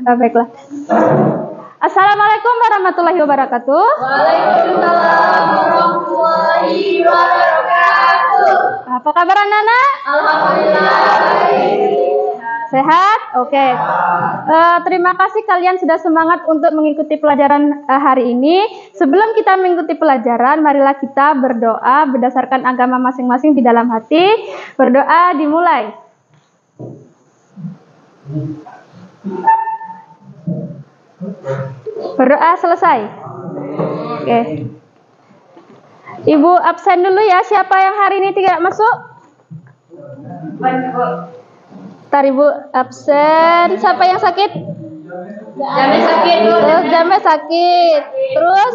Baiklah. Assalamualaikum warahmatullahi wabarakatuh. Waalaikumsalam warahmatullahi wabarakatuh. Apa kabar anak-anak? Alhamdulillah. Sehat? Oke. Terima kasih kalian sudah semangat untuk mengikuti pelajaran hari ini. Sebelum kita mengikuti pelajaran, marilah kita berdoa berdasarkan agama masing-masing di dalam hati. Berdoa dimulai. Berdoa selesai. Oke. Ibu absen dulu ya. Siapa yang hari ini tidak masuk? Ntar Ibu absen. Siapa yang sakit? Jamnya sakit. Jamnya sakit. Terus?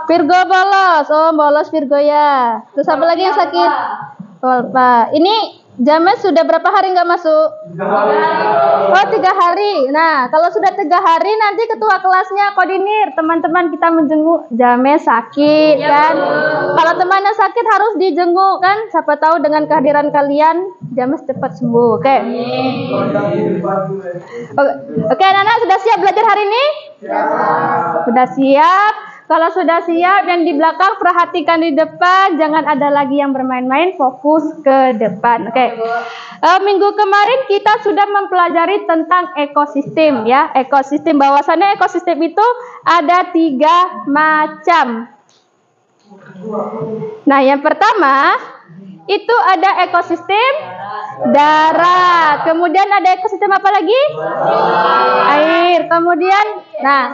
Virgo bolos. Oh, bolos Virgo ya. Terus apa lagi yang sakit? Pak. Ini Jamnya sudah berapa hari nggak masuk? 3 hari. Oh, 3 hari. Nah, kalau sudah 3 hari nanti ketua kelasnya koordinir. Teman-teman kita menjenguk Jamnya sakit kan? Kalau temannya sakit harus dijenguk kan? Siapa tahu dengan kehadiran kalian Jamnya cepat sembuh. Oke. Oke, anak-anak sudah siap belajar hari ini? Sudah siap. Kalau sudah siap, yang di belakang perhatikan di depan, jangan ada lagi yang bermain-main, fokus ke depan. Oke. Minggu kemarin kita sudah mempelajari tentang ekosistem ya. Ekosistem, bahwasannya ekosistem itu ada 3 macam. Nah, yang pertama itu ada ekosistem darat. Kemudian ada ekosistem apa lagi? Air. Kemudian, nah,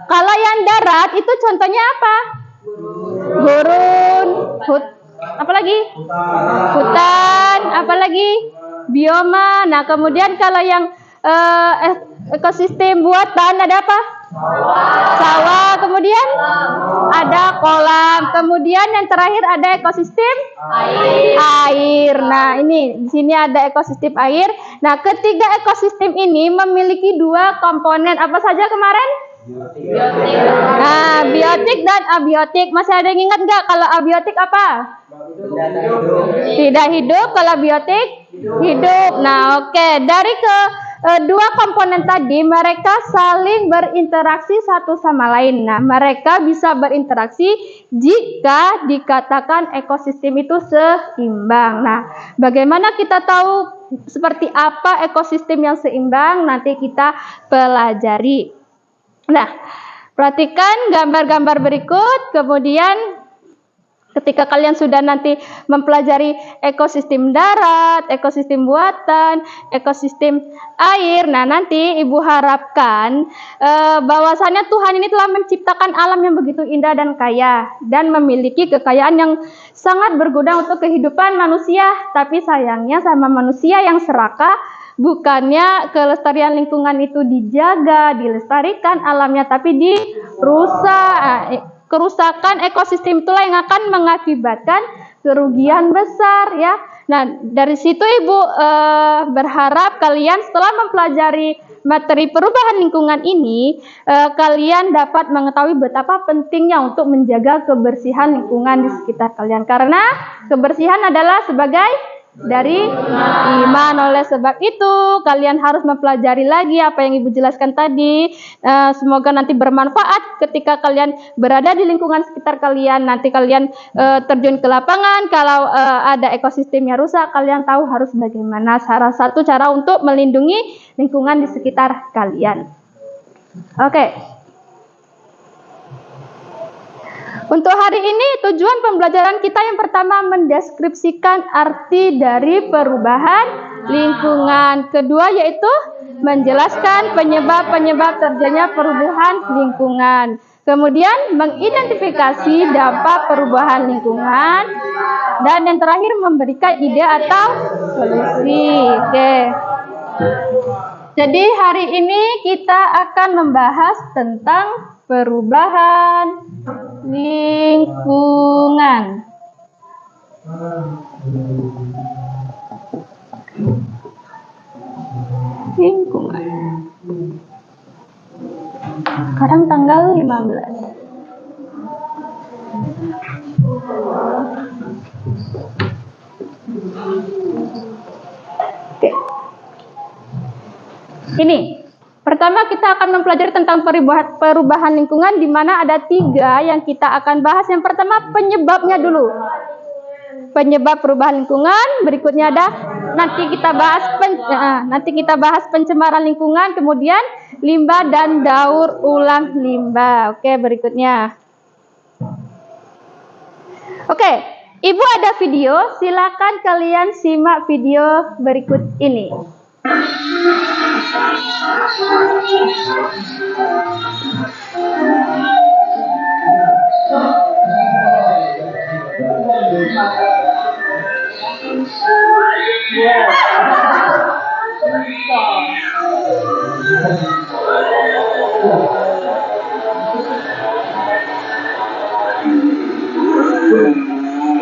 kalau yang darat itu contohnya apa? Gurun, apa lagi? Hutan, apa lagi? Bioma. Nah, kemudian kalau yang ekosistem buatan ada apa? Sawah. Kemudian ada kolam. Kemudian yang terakhir ada ekosistem air. Nah, ini di sini ada ekosistem air. Nah, ketiga ekosistem ini memiliki 2 komponen. Apa saja kemarin? Biotik. Nah, biotik dan abiotik. Masih ada yang ingat nggak kalau abiotik apa? Tidak hidup. Kalau biotik hidup. Nah, oke. Dari dua komponen tadi, mereka saling berinteraksi satu sama lain. Nah, mereka bisa berinteraksi jika dikatakan ekosistem itu seimbang. Nah, bagaimana kita tahu seperti apa ekosistem yang seimbang? Nanti kita pelajari. Nah, perhatikan gambar-gambar berikut. Kemudian ketika kalian sudah nanti mempelajari ekosistem darat, ekosistem buatan, ekosistem air, nah nanti Ibu harapkan bahwasannya Tuhan ini telah menciptakan alam yang begitu indah dan kaya dan memiliki kekayaan yang sangat berguna untuk kehidupan manusia. Tapi sayangnya sama manusia yang serakah, bukannya kelestarian lingkungan itu dijaga, dilestarikan alamnya, tapi dirusak. Kerusakan ekosistem itulah yang akan mengakibatkan kerugian besar ya. Nah, dari situ Ibu berharap kalian setelah mempelajari materi perubahan lingkungan ini, kalian dapat mengetahui betapa pentingnya untuk menjaga kebersihan lingkungan di sekitar kalian. Karena kebersihan adalah sebagai dari iman. Oleh sebab itu kalian harus mempelajari lagi apa yang Ibu jelaskan tadi. Semoga nanti bermanfaat ketika kalian berada di lingkungan sekitar kalian. Nanti kalian terjun ke lapangan, kalau ada ekosistemnya rusak, kalian tahu harus bagaimana. Salah satu cara untuk melindungi lingkungan di sekitar kalian. Oke. Untuk hari ini tujuan pembelajaran kita yang pertama mendeskripsikan arti dari perubahan lingkungan. Kedua yaitu menjelaskan penyebab-penyebab terjadinya perubahan lingkungan. Kemudian mengidentifikasi dampak perubahan lingkungan. Dan yang terakhir memberikan ide atau solusi. Oke. Jadi hari ini kita akan membahas tentang perubahan lingkungan. Sekarang tanggal 15. Oke. Ini Pertama kita akan mempelajari tentang perubahan lingkungan, di mana ada 3 yang kita akan bahas. Yang pertama penyebabnya dulu. Penyebab perubahan lingkungan, berikutnya ada nanti kita bahas pencemaran lingkungan, kemudian limbah dan daur ulang limbah. Oke, berikutnya. Oke, Ibu ada video, silakan kalian simak video berikut ini.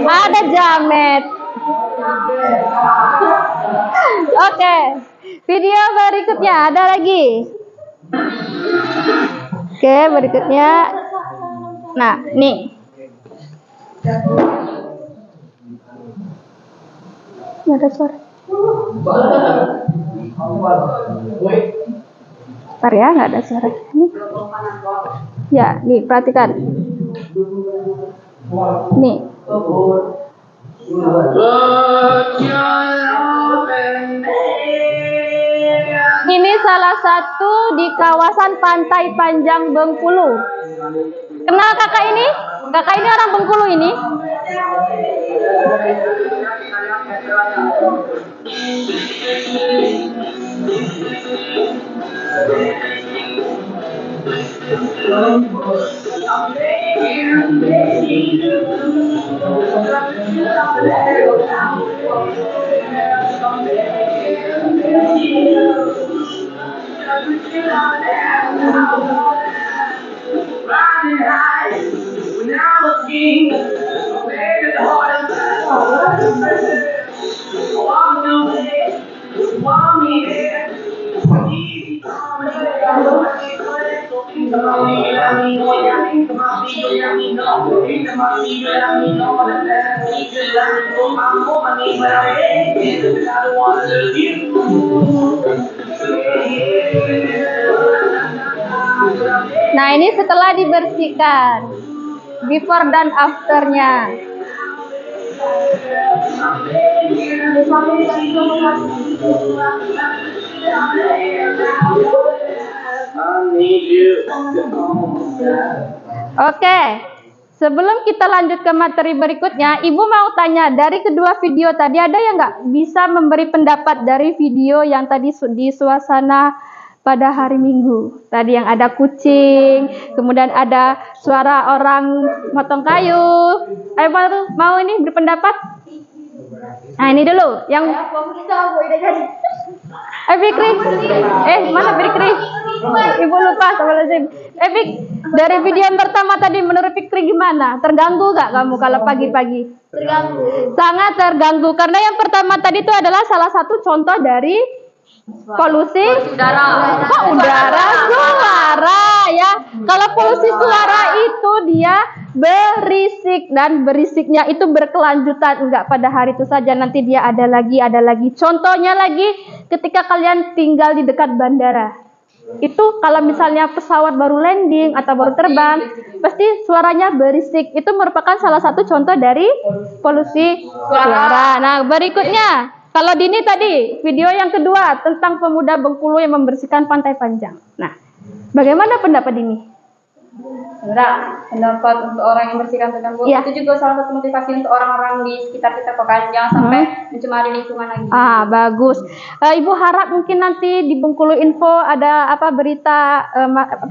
Ada jamet. Oke, video berikutnya ada lagi. Oke, berikutnya. Nah, nih. Ada suara. Bentar ya, nggak ada suara. Nih. Ya, nih perhatikan. Nih. Ini salah satu di kawasan Pantai Panjang Bengkulu. Kenal kakak ini? Kakak ini orang Bengkulu ini. Nah, ini setelah dibersihkan, before dan afternya. Oke, sebelum kita lanjut ke materi berikutnya, Ibu mau tanya, dari kedua video tadi ada yang nggak bisa memberi pendapat dari video yang tadi di suasana pada hari Minggu? Tadi yang ada kucing, kemudian ada suara orang motong kayu. Ayo mau ini berpendapat? Nah, ini dulu yang Fikri. Mana Fikri? Ibu lupa sama lazim. Fik, dari video yang pertama tadi menurut Fikri gimana? Terganggu gak kamu kalau pagi-pagi? Terganggu. Sangat terganggu karena yang pertama tadi itu adalah salah satu contoh dari polusi Udara. udara, suara ya. Kalau polusi suara itu dia berisik, dan berisiknya itu berkelanjutan, enggak pada hari itu saja, nanti dia ada lagi. Contohnya lagi ketika kalian tinggal di dekat bandara. Itu kalau misalnya pesawat baru landing atau baru terbang, pasti suaranya berisik. Itu merupakan salah satu contoh dari polusi suara. Nah, berikutnya, kalau Dini tadi, video yang kedua tentang pemuda Bengkulu yang membersihkan Pantai Panjang. Nah, bagaimana pendapat Dini? Enggak, pendapat untuk orang yang bersihkan tentang Ya. itu juga salah satu motivasi untuk orang-orang di sekitar kita, pokoknya jangan sampai mencemari lingkungan lagi. Bagus. Ibu harap mungkin nanti di Bengkulu Info ada berita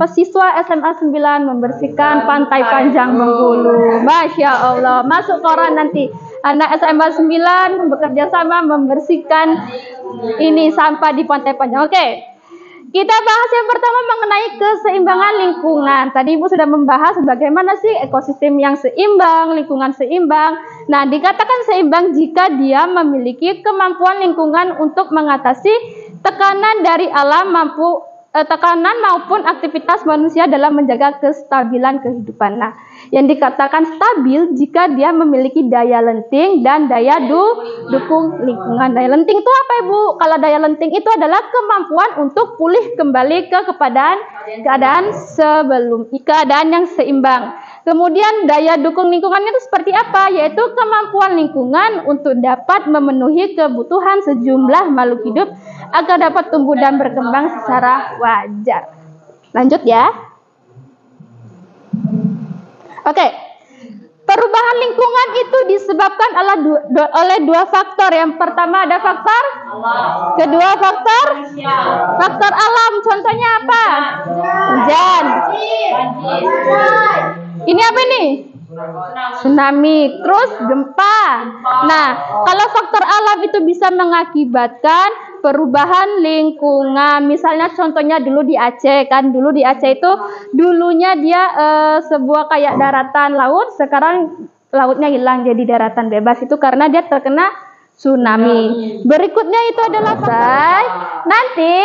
siswa SMA 9 membersihkan Pantai Panjang Bengkulu. Masya Allah, masuk koran nanti. Anak SMA 9 bekerja sama membersihkan ini sampah di Pantai Panjang. Oke. Kita bahas yang pertama mengenai keseimbangan lingkungan. Tadi Ibu sudah membahas bagaimana sih ekosistem yang seimbang, lingkungan seimbang. Nah, dikatakan seimbang jika dia memiliki kemampuan lingkungan untuk mengatasi tekanan dari alam, mampu tekanan maupun aktivitas manusia dalam menjaga kestabilan kehidupan. Nah, yang dikatakan stabil jika dia memiliki daya lenting dan daya dukung lingkungan. Daya lenting itu apa, Ibu? Kalau daya lenting itu adalah kemampuan untuk pulih kembali ke keadaan yang seimbang. Kemudian daya dukung lingkungannya itu seperti apa? Yaitu kemampuan lingkungan untuk dapat memenuhi kebutuhan sejumlah makhluk hidup agar dapat tumbuh dan berkembang secara wajar. Lanjut ya. Oke. Perubahan lingkungan itu disebabkan oleh dua faktor. Yang pertama ada faktor kedua faktor alam. Contohnya apa? Hujan. Ini apa nih? Tsunami, terus gempa. Nah, kalau faktor alam itu bisa mengakibatkan perubahan lingkungan. Misalnya contohnya dulu di Aceh kan, dulu di Aceh itu dulunya dia sebuah kayak daratan laut, sekarang lautnya hilang jadi daratan bebas. Itu karena dia terkena tsunami. Berikutnya itu adalah nanti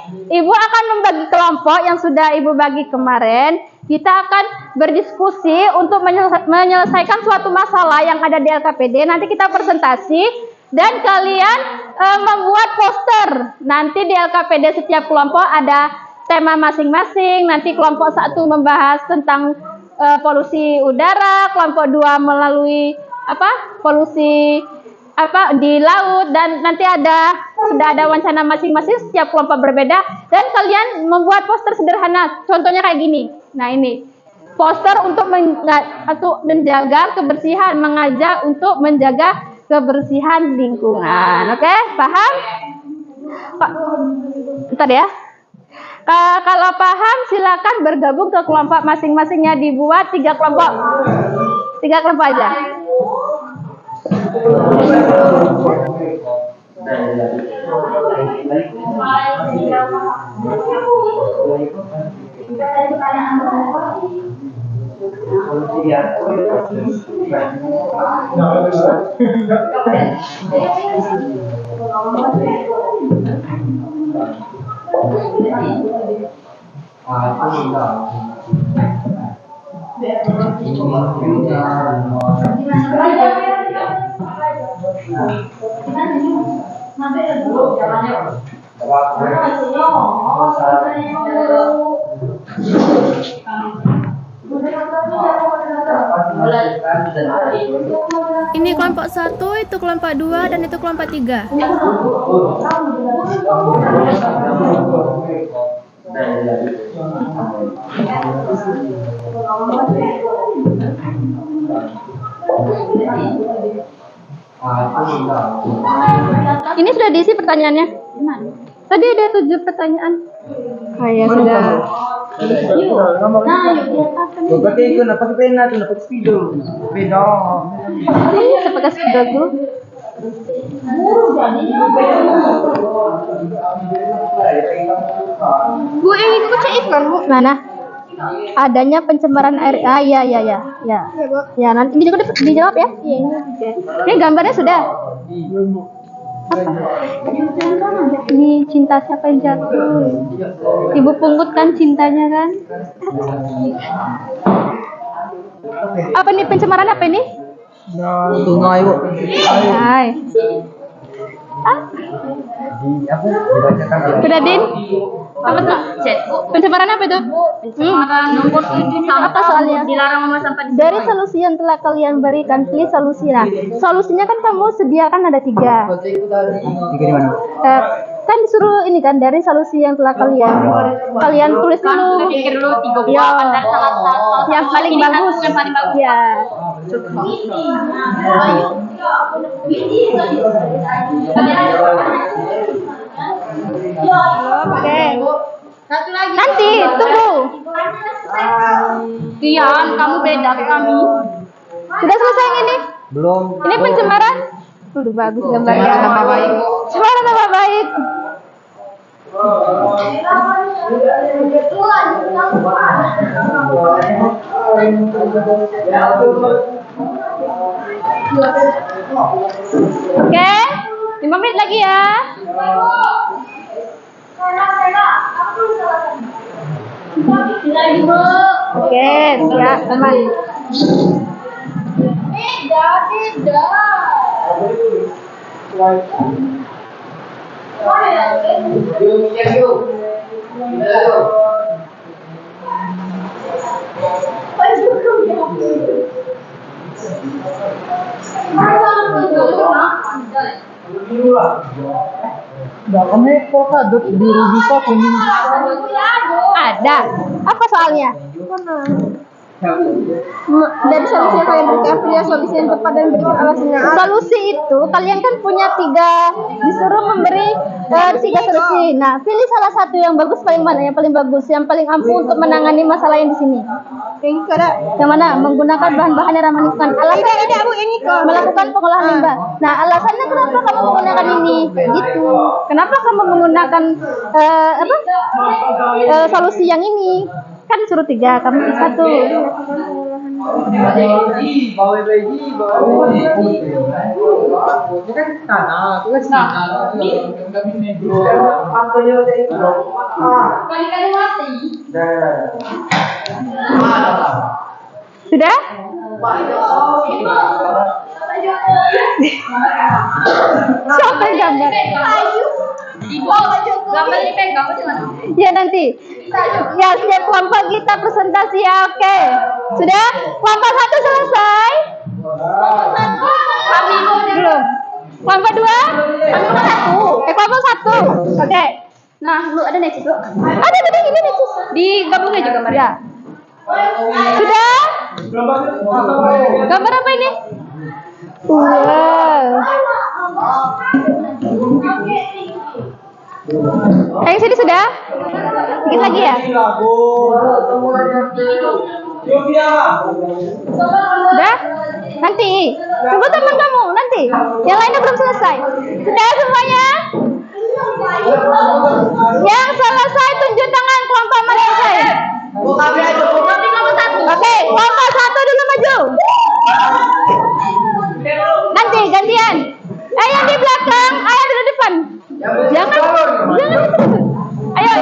Ibu akan membagi kelompok yang sudah Ibu bagi kemarin. Kita akan berdiskusi untuk menyelesaikan suatu masalah yang ada di LKPD. Nanti kita presentasi dan kalian membuat poster. Nanti di LKPD setiap kelompok ada tema masing-masing. Nanti kelompok 1 membahas tentang polusi udara, kelompok 2 melalui polusi di laut, dan nanti sudah ada wacana masing-masing, setiap kelompok berbeda, dan kalian membuat poster sederhana. Contohnya kayak gini. Nah, ini poster untuk menjaga kebersihan, mengajak untuk menjaga kebersihan lingkungan. Oke, paham? Pak, bentar ya. Kalau paham, silakan bergabung ke kelompok masing-masingnya. Dibuat 3 kelompok. 3 kelompok aja. Ini kelompok 1, itu kelompok 2, dan itu kelompok 3. Ini sudah diisi pertanyaannya? Tadi ada 7 pertanyaan. Kayak sudah. Berarti itu dapat pena, itu dapat spidol. Beda. Ini pakai spidol dulu. Bu, ini aku cek iklan, Bu. Mana? Adanya pencemaran air. Ya. Ya, nanti juga dijawab ya. Iya. Ini gambarnya sudah. Apa? Ini cinta siapa yang jatuh? Ibu pungut kan cintanya kan? Apa nih pencemaran apa ini? Sungai, Bu. Hai. Sudah, Din? Apa tuh? Pencemaran apa itu? Pencemaran nomor 7 Apa soalnya? dilarang membuang sampah di Dari solusi yang telah kalian berikan, pilih solusi. Nah, solusinya kan kamu sediakan ada 3. Tiga di mana? Kan disuruh ini kan dari solusi yang telah kalian tulis dulu. Pikir dulu 3 buah Ya. dan salah satu Yang paling ini bagus. satu yang paling bagus. Ya. Oke. Satu lagi. Nanti tunggu. Kian, kamu beda ke kami. Sudah selesai yang ini? Belum. Ini pencemaran. Udah bagus gambarnya. Pencemaran nama baik. Pencemaran nama baik. Oke, 5 menit lagi ya. Oke, siap teman. Ada. Apa soalnya? Dari solusi yang kalian berikan, pilih solusi yang tepat dan berikan alasannya. Solusi itu kalian kan punya disuruh memberi 3 solusi. Nah, pilih salah satu yang bagus, paling mana? Yang paling bagus, yang paling ampuh untuk menangani masalah yang di sini. Yang mana? Menggunakan bahan-bahan yang ramah lingkungan. Alasannya Tidak, Bu, ini kok. melakukan pengolahan limbah. Nah, alasannya kenapa kamu menggunakan ini? Gitu. Kenapa kamu menggunakan solusi yang ini? Kan suruh 3, kamu pilih 1. Kali-kali mati. Sudah? Siapa yang gambar? Ibu, gambar ini pegang di mana? Ya nanti. Ya setiap kelompok kita presentasi ya, oke. Sudah? Kelompok 1 selesai? Kami Belum. Kelompok 2? Kelompok 1. Oke. Nah, lu ada necis lu? Ada tadi ini nih. Digabungin juga Maria. Ya. Sudah? Gambar apa ini? Wow. Yang sini sudah? Dikit lagi ya? Sudah? Nanti. Coba teman kamu nanti. Yang lainnya belum selesai. Sudah semuanya? Yang selesai tunjuk tangan kelompok mana yang selesai? Oke, kelompok 1 dulu maju. Nanti gantian. Yang di belakang, ayo di depan. Jangan. Ayo.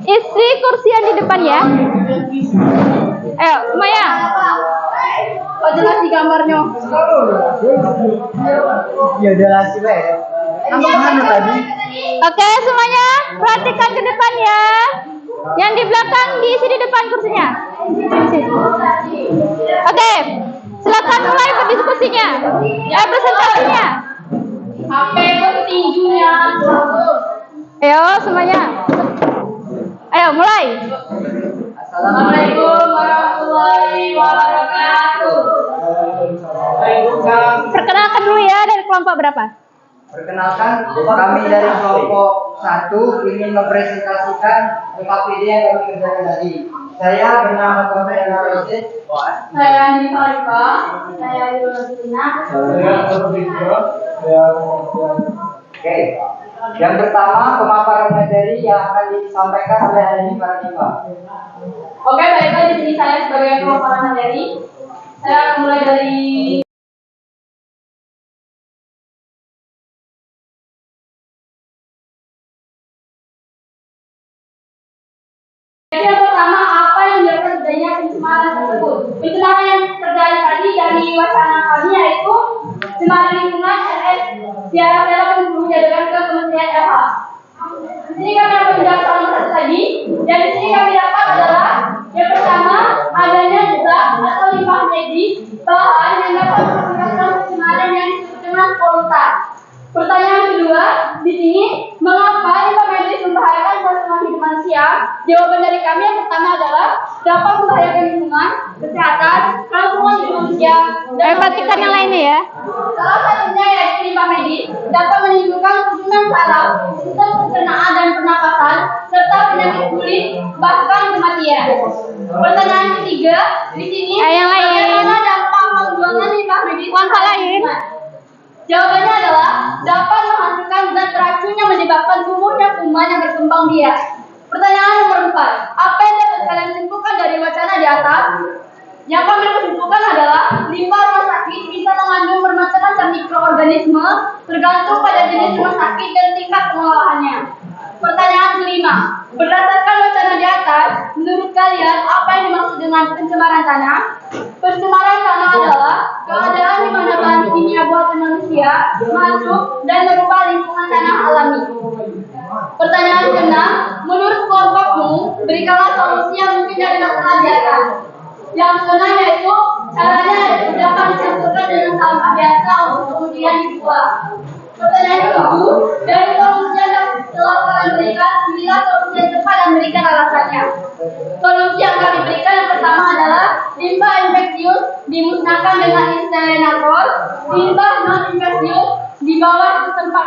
Isi kursi yang di depan ya. Ayo, semuanya. Oh, jelas di gambarnya. Ya udah langsung ya. Mana tadi? Oke, semuanya perhatikan ke depan ya. Yang di belakang diisi di depan kursinya. Oke, silakan mulai berdiskusinya. Presentasinya. HP petinjunya. Ayo semuanya. Ayo mulai. Assalamualaikum warahmatullahi wabarakatuh. Perkenalkan dulu ya, dari kelompok berapa? Perkenalkan, kami dari kelompok 1 ingin mempresentasikan PKPD yang kami kerjakan tadi. Saya bernama Tommy Elarosid. Saya Andi Farifa. Saya Yulina. Oke. Yang pertama, pemaparan materi yang akan disampaikan oleh Andi Farifa. Oke, baiklah, di sini saya sebagai pemaparan materi. Saya akan mulai dari yang pertama, apa yang menyebabkan terjadinya pencemaran tersebut? Pencemaran yang terjadi tadi dari wacana kami yaitu pencemaran lingkungan RS Tiara menjadikan ke Kementerian LH. Di sini kami akan menjelaskan satu tadi. Dan di sini kami dapat adalah yang pertama, adanya zat atau limbah medis bahan yang dapat menyebabkan pencemaran yang disebut dengan polutan. Pertanyaan kedua, di sini mengapa limbah medis membahayakan kelangsungan hidup manusia? Jawaban dari kami yang pertama adalah dapat membahayakan lingkungan, kesehatan, kelangsungan hidup manusia. Ayo perhatikan yang lainnya ya. Salah satunya yaitu limbah medis dapat menimbulkan kerusakan saraf, sistem pencernaan dan pernapasan, serta penyakit kulit, bahkan kematian. Pertanyaan ketiga, di sini Yang lain. bagaimana dampak pembuangan limbah medis? Kelompok lain. Jawabannya adalah dapat menghasilkan zat racun yang menyebabkan tumbuhnya kuman yang berkembang biak. Pertanyaan nomor 4, apa yang dapat kalian simpulkan dari wacana di atas? Yang kami simpulkan adalah limbah rumah sakit bisa mengandung bermacam-macam mikroorganisme tergantung pada jenis rumah sakit dan tingkat pengolahannya. Pertanyaan kelima, berdasarkan wacana di menurut kalian apa yang dimaksud dengan pencemaran tanah? Pencemaran tanah adalah keadaan di mana bahan kimia buatan manusia masuk dan merubah lingkungan tanah alami. Pertanyaan ke-6, menurut kelompokmu, berikanlah solusi yang mungkin dapat dilakukan. Yang ke-6 yaitu caranya dapat dicampurkan dengan sampah biasa untuk kemudian dibuang. Pertanyaan ke-7, dari solusi yang telah kalian berikan, pilihlah solusi yang tepat dan berikan alasannya. Solusi yang kami berikan yang pertama adalah limbah infeksius dimusnahkan dengan insinerator, limbah non-infeksius dibawa ke tempat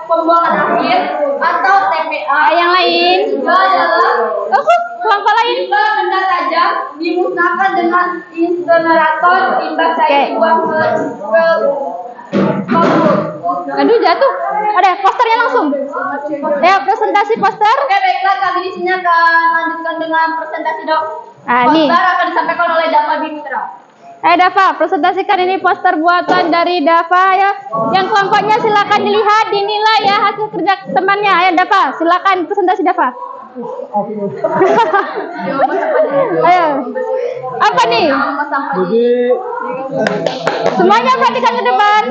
pembuangan akhir atau TPA. Yang lain? Juga adalah Kelompok lain? limbah benda tajam dimusnahkan dengan insinerator, limbah cair dibuang ke Aduh, jatuh. Ada posternya langsung. Ya, presentasi poster. Oke, baiklah, kami di sini akan lanjutkan dengan presentasi, Dok. Nih. Poster akan disampaikan oleh Dava Bimitra. Dava, presentasikan ini poster buatan dari Dava ya. Yang kelompoknya silakan dilihat, dinilai ya hasil kerja temannya. Ayo Dava, silakan presentasi Dava. Ayo. Apa nih? Jadi Semuanya perhatikan ke depan.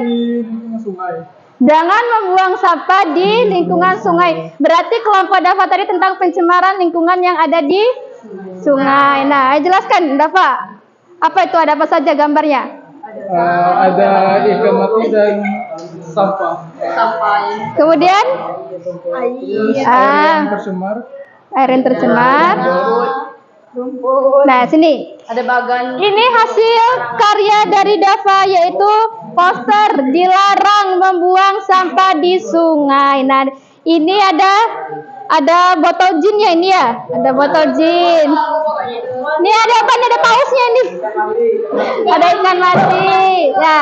sungai. Jangan membuang sampah di lingkungan sungai. Berarti kelompok Dava tadi tentang pencemaran lingkungan yang ada di sungai. Nah, jelaskan Dava. Apa itu? Ada apa saja gambarnya? Ada ikan mati dan sampah. Kemudian Air yang tercemar. air yang tercemar. Nah, sini. Ada bagan. Ini hasil karya dari Dava, yaitu poster dilarang membuang sampah di sungai. Nah, ini ada botol jin ya ini ya. Ada botol jin. Ini ada apa nih? Ada pausnya ini. Ada ikan mati. Ya.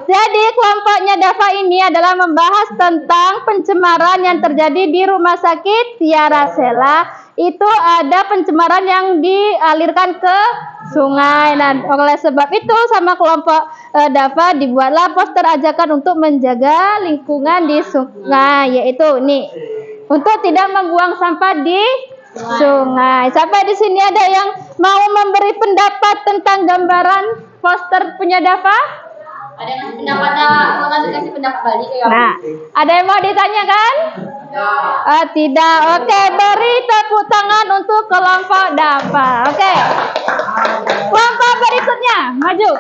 Jadi kelompoknya Dava ini adalah membahas tentang pencemaran yang terjadi di Rumah Sakit Tiara Sela. Itu ada pencemaran yang dialirkan ke sungai. Nah, oleh sebab itu sama kelompok Dava dibuatlah poster ajakan untuk menjaga lingkungan di sungai, yaitu nih untuk tidak membuang sampah di sungai. Sampai di sini ada yang mau memberi pendapat tentang gambaran poster punya Dava? Ada yang kasih pendapatnya, mau kasih pendapat balik ya. Nah, ada yang mau ditanyakan? Tidak. Oke, beri tepuk tangan untuk kelompok Dava. Oke. Kelompok berikutnya, maju.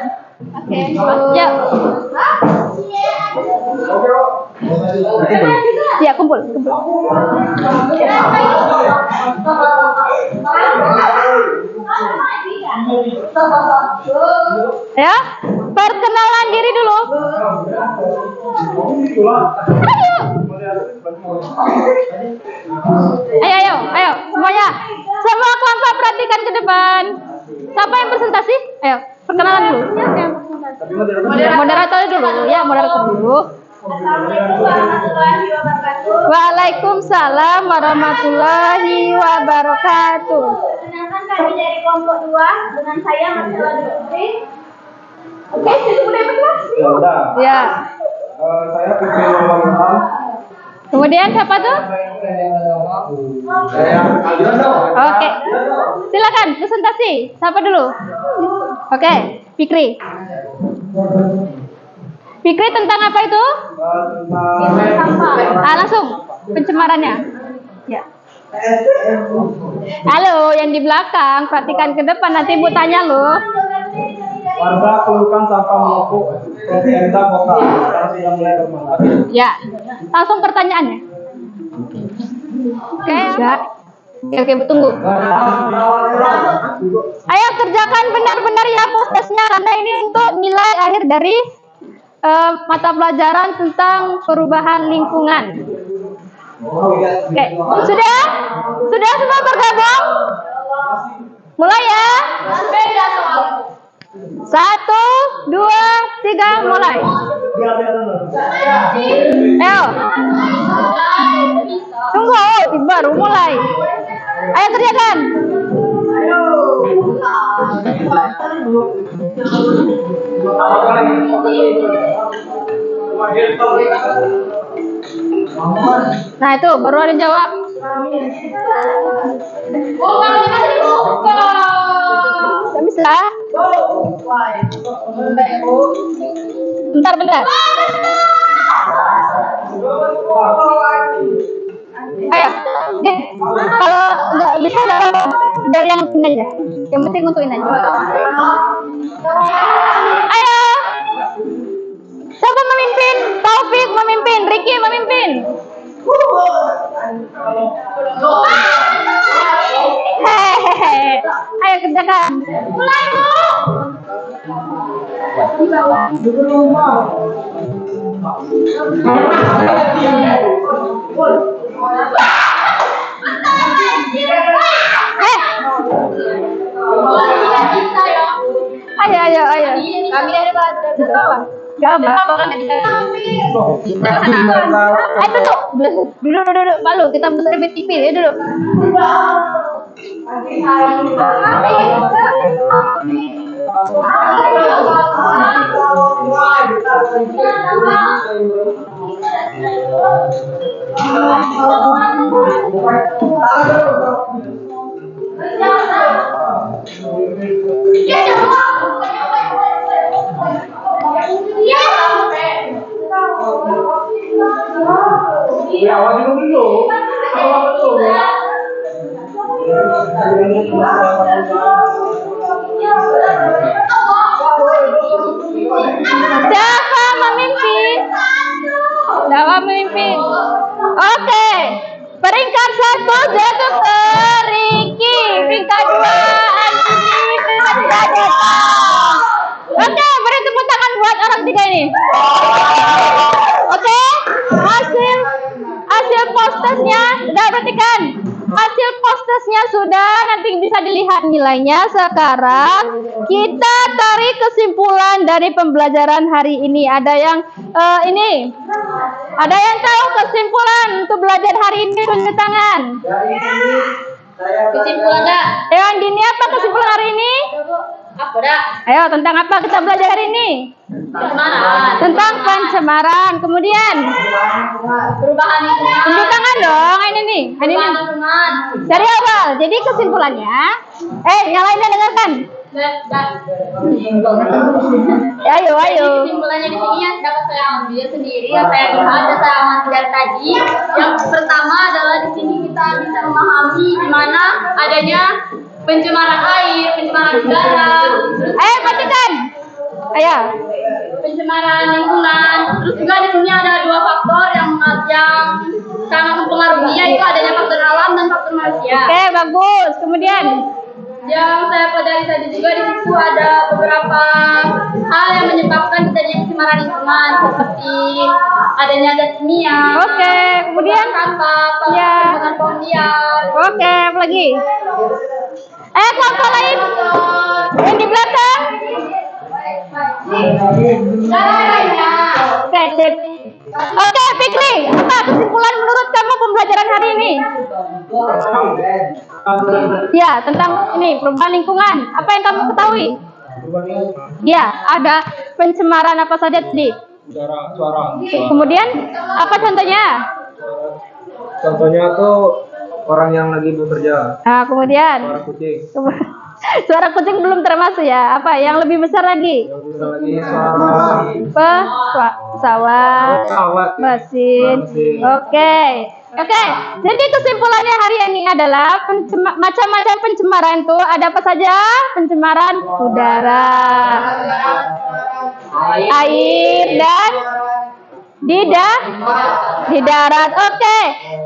Oke. Yuk. Ya, kumpul. Ya, perkenalan diri dulu. Ayo, semuanya. Semua kelompok perhatikan ke depan. Siapa yang presentasi? Ayo, perkenalan dulu. Moderator dulu. Ya, moderator dulu. Assalamualaikum warahmatullahi wabarakatuh. Waalaikumsalam warahmatullahi wabarakatuh. Perkenalkan kami dari kelompok 2 dengan saya Marcella Dutri. Oke, sudah mulai berkelas. Ya. Saya Fikri Muhammad. Kemudian siapa tuh? Oke. Silakan presentasi. Siapa dulu? Oke, Fikri. Fikri tentang apa itu? Langsung pencemarannya. Ya. Halo, yang di belakang, perhatikan ke depan, nanti Ibu tanya loh. Warga keluhkan sampah menumpuk. Pemerintah kota sekarang sudah mulai bermanfaat. Ya, langsung pertanyaannya. Oke, oke, tunggu. Ayo kerjakan benar-benar ya prosesnya, karena ini untuk nilai akhir dari mata pelajaran tentang perubahan lingkungan. Oke, sudah semua bergabung? Mulai ya. 1, 2, 3, mulai. Ayo. Tunggu, baru mulai. Ayo kerjakan. Nah itu baru ada jawab. Oh, kalau bisa? Bentar. Ayo, deh. Kalau nggak bisa dari yang ini aja. Yang penting untukin aja. Ayo. Siapa memimpin? Taufik memimpin, Ricky memimpin. Hehehe. Ayo kerjakan. Mulai, Bu. Ayo. Kami dari bawah. Gak apa-apa. Duduk. Malu, kita besar TV ya dulu. Ya, wajib dulu. Siapa memimpin? Oke. Peringkat 1 jatuh ke Ricky. Peringkat 2 Andini. Peringkat 3 Deta. Oke, beri tepuk tangan buat orang 3 ini. Oke, hasil postesnya sudah, perhatikan. Hasil postesnya sudah, nanti bisa dilihat nilainya. Sekarang kita tarik kesimpulan dari pembelajaran hari ini. Ada yang ada yang tahu kesimpulan untuk belajar hari ini? Tunjuk tangan. Kesimpulannya. Ayo Andini, apa kesimpulan hari ini? Apa dah? Ayo, tentang apa kita belajar hari ini? Pencemaran. Tentang pencemaran. Kemudian Perubahan lingkungan. tunjuk tangan dong. Ini nih. Perubahan lingkungan. Dari awal. Jadi kesimpulannya, nyalain dan dengarkan. Ayo. Jadi kesimpulannya di sini yang dapat saya ambil sendiri, yang saya lihat dan saya amati dari tadi. Yang pertama adalah di sini kita bisa memahami di mana adanya pencemaran air, pencemaran udara, terus Perhatikan. Ayo. pencemaran lingkungan. Terus juga di sini ada 2 faktor yang sangat mempengaruhi, yaitu adanya faktor alam dan faktor manusia. Oke, bagus. Kemudian Yang saya pelajari tadi juga di situ ada beberapa hal yang menyebabkan terjadinya pencemaran lingkungan, seperti adanya zat kimia. Oke, kemudian sampah, Ya. penggunaan pohon liar. Oke, apa lagi? Kelompok lain yang di belakang. Oke, sip. Oke, Fikri, apa kesimpulan menurut kamu pembelajaran hari ini? Ya, tentang ini perubahan lingkungan. Apa yang kamu ketahui? Ya, ada pencemaran apa saja tadi? Udara, suara. Kemudian apa contohnya? Contohnya tuh orang yang lagi bekerja. Nah, kemudian Suara kucing. suara kucing belum termasuk ya. Apa yang lebih besar lagi? Yang bisa lagi suara Pesawat, pesawat. mesin. Oke. Jadi kesimpulannya hari ini adalah macam-macam pencemaran tuh ada apa saja? Pencemaran udara, air, dan di darat. Oke.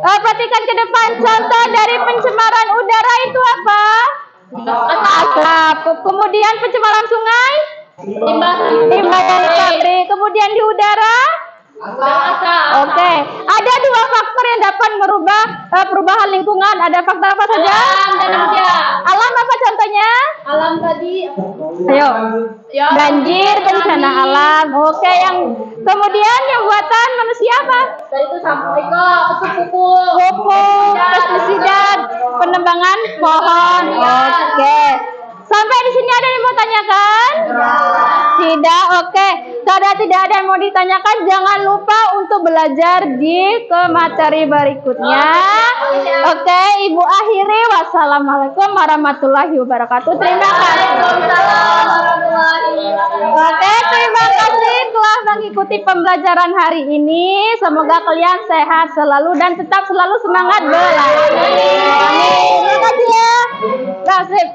Perhatikan ke depan. Contoh dari pencemaran udara itu apa? Asap. Kemudian pencemaran sungai, limbah dari pabrik. Kemudian di udara, oke. Ada 2 faktor yang dapat merubah perubahan lingkungan. Ada faktor apa saja? Alam dan manusia. Alam apa contohnya? Alam tadi Ayo. ya, Banjir, bencana alam. Oke, yang kemudian yang buatan manusia apa? tadi itu sampai ke pupuk. Pupuk, pestisida, penebangan pohon. Oke. Sampai di sini ada yang mau tanyakan? Tidak. Oke. Kalau tidak ada yang mau ditanyakan, jangan lupa untuk belajar di materi berikutnya. Oke, Ibu akhiri. Wassalamualaikum warahmatullahi wabarakatuh. Terima kasih. Waalaikumsalam warahmatullahi wabarakatuh. Oke, terima kasih telah mengikuti pembelajaran hari ini. Semoga kalian sehat selalu dan tetap selalu semangat belajar. Amin. Terima kasih ya. Nasib.